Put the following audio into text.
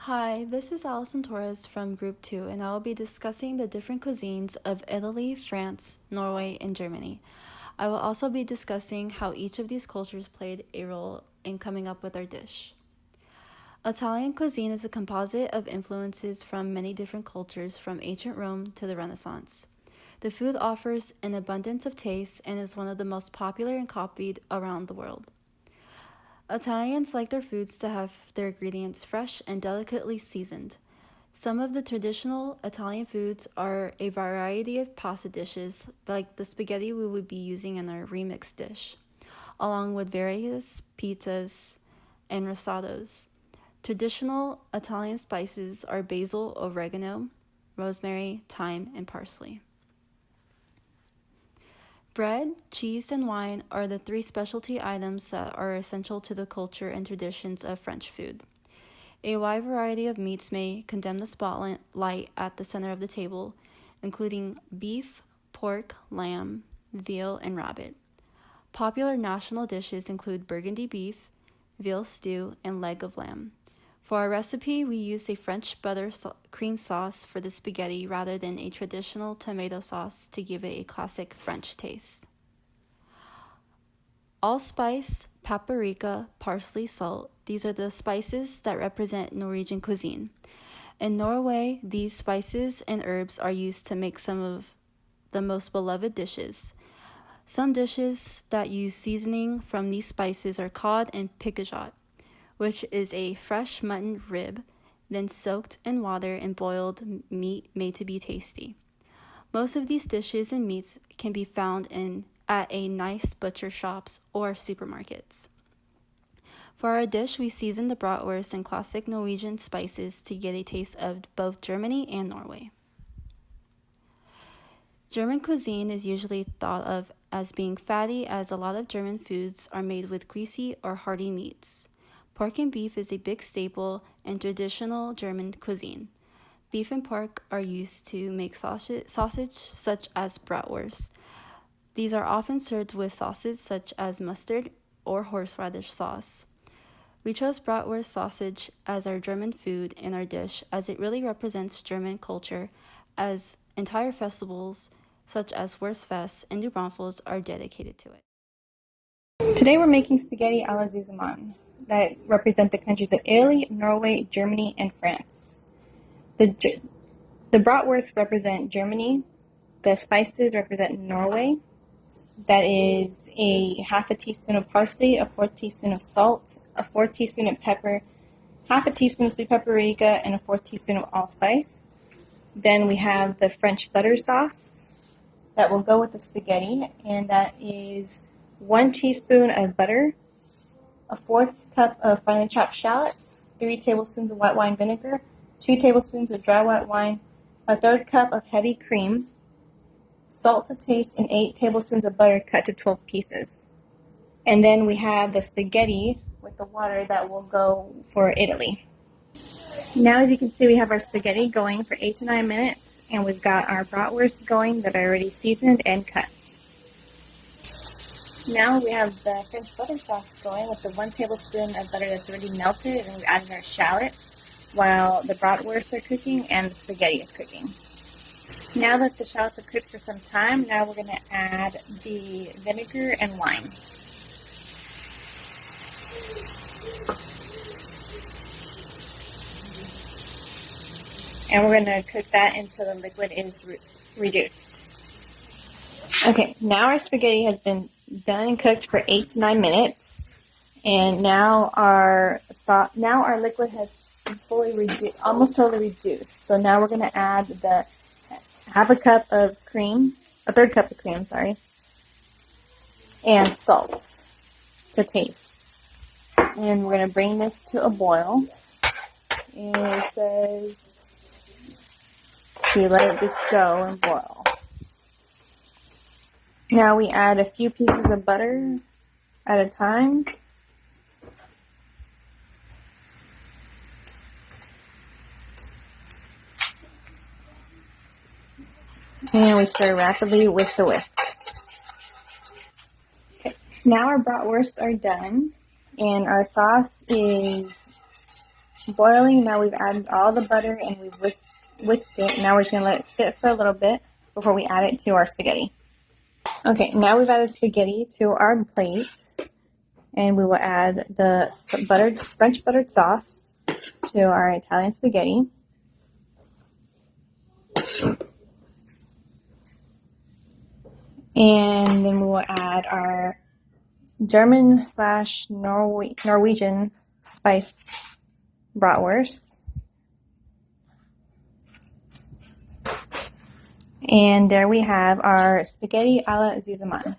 Hi, this is Alison Torres from Group 2, and I will be discussing the different cuisines of Italy, France, Norway, and Germany. I will also be discussing how each of these cultures played a role in coming up with our dish. Italian cuisine is a composite of influences from many different cultures from ancient Rome to the Renaissance. The food offers an abundance of taste and is one of the most popular and copied around the world. Italians like their foods to have their ingredients fresh and delicately seasoned. Some of the traditional Italian foods are a variety of pasta dishes, like the spaghetti we would be using in our remix dish, along with various pizzas and risottos. Traditional Italian spices are basil, oregano, rosemary, thyme, and parsley. Bread, cheese, and wine are the three specialty items that are essential to the culture and traditions of French food. A wide variety of meats may condemn the spotlight at the center of the table, including beef, pork, lamb, veal, and rabbit. Popular national dishes include burgundy beef, veal stew, and leg of lamb. For our recipe, we use a French butter cream sauce for the spaghetti rather than a traditional tomato sauce to give it a classic French taste. Allspice, paprika, parsley, salt, these are the spices that represent Norwegian cuisine. In Norway, these spices and herbs are used to make some of the most beloved dishes. Some dishes that use seasoning from these spices are cod and pikajot, which is a fresh mutton rib, then soaked in water and boiled meat made to be tasty. Most of these dishes and meats can be found at a nice butcher shops or supermarkets. For our dish, we season the bratwurst and classic Norwegian spices to get a taste of both Germany and Norway. German cuisine is usually thought of as being fatty, as a lot of German foods are made with greasy or hearty meats. Pork and beef is a big staple in traditional German cuisine. Beef and pork are used to make sausage such as bratwurst. These are often served with sauces such as mustard or horseradish sauce. We chose bratwurst sausage as our German food in our dish as it really represents German culture, as entire festivals such as Wurstfest and New Braunfels are dedicated to it. Today we're making spaghetti alla Zusammen that represent the countries of Italy, Norway, Germany, and France. The bratwurst represent Germany. The spices represent Norway. That is a half a teaspoon of parsley, a fourth teaspoon of salt, a fourth teaspoon of pepper, half a teaspoon of sweet paprika, and a fourth teaspoon of allspice. Then we have the French butter sauce that will go with the spaghetti, and that is 1 teaspoon of butter, a fourth cup of finely chopped shallots, 3 tablespoons of white wine vinegar, 2 tablespoons of dry white wine, a third cup of heavy cream, salt to taste, and 8 tablespoons of butter cut to 12 pieces. And then we have the spaghetti with the water that will go for Italy. Now, as you can see, we have our spaghetti going for 8 to 9 minutes, and we've got our bratwurst going that are already seasoned and cut. Now we have the French butter sauce going with the 1 tablespoon of butter that's already melted, and we've added our shallot while the bratwursts are cooking and the spaghetti is cooking. Now that the shallots have cooked for some time, now we're going to add the vinegar and wine. And we're going to cook that until the liquid is reduced. Okay, now our spaghetti has been done and cooked for 8 to 9 minutes, and now our liquid has fully almost totally reduced. So now we're going to add the half a cup of cream, a third cup of cream, and salt to taste. And we're going to bring this to a boil. And it says to let it just go and boil. Now we add a few pieces of butter at a time. And we stir rapidly with the whisk. Okay, now our bratwursts are done, and our sauce is it's boiling. Now we've added all the butter and we've whisked it. Now we're just going to let it sit for a little bit before we add it to our spaghetti. Okay, now we've added spaghetti to our plate, and we will add the French buttered sauce to our Italian spaghetti. And then we will add our German/Norwegian spiced bratwurst. And there we have our spaghetti alla Zizeman.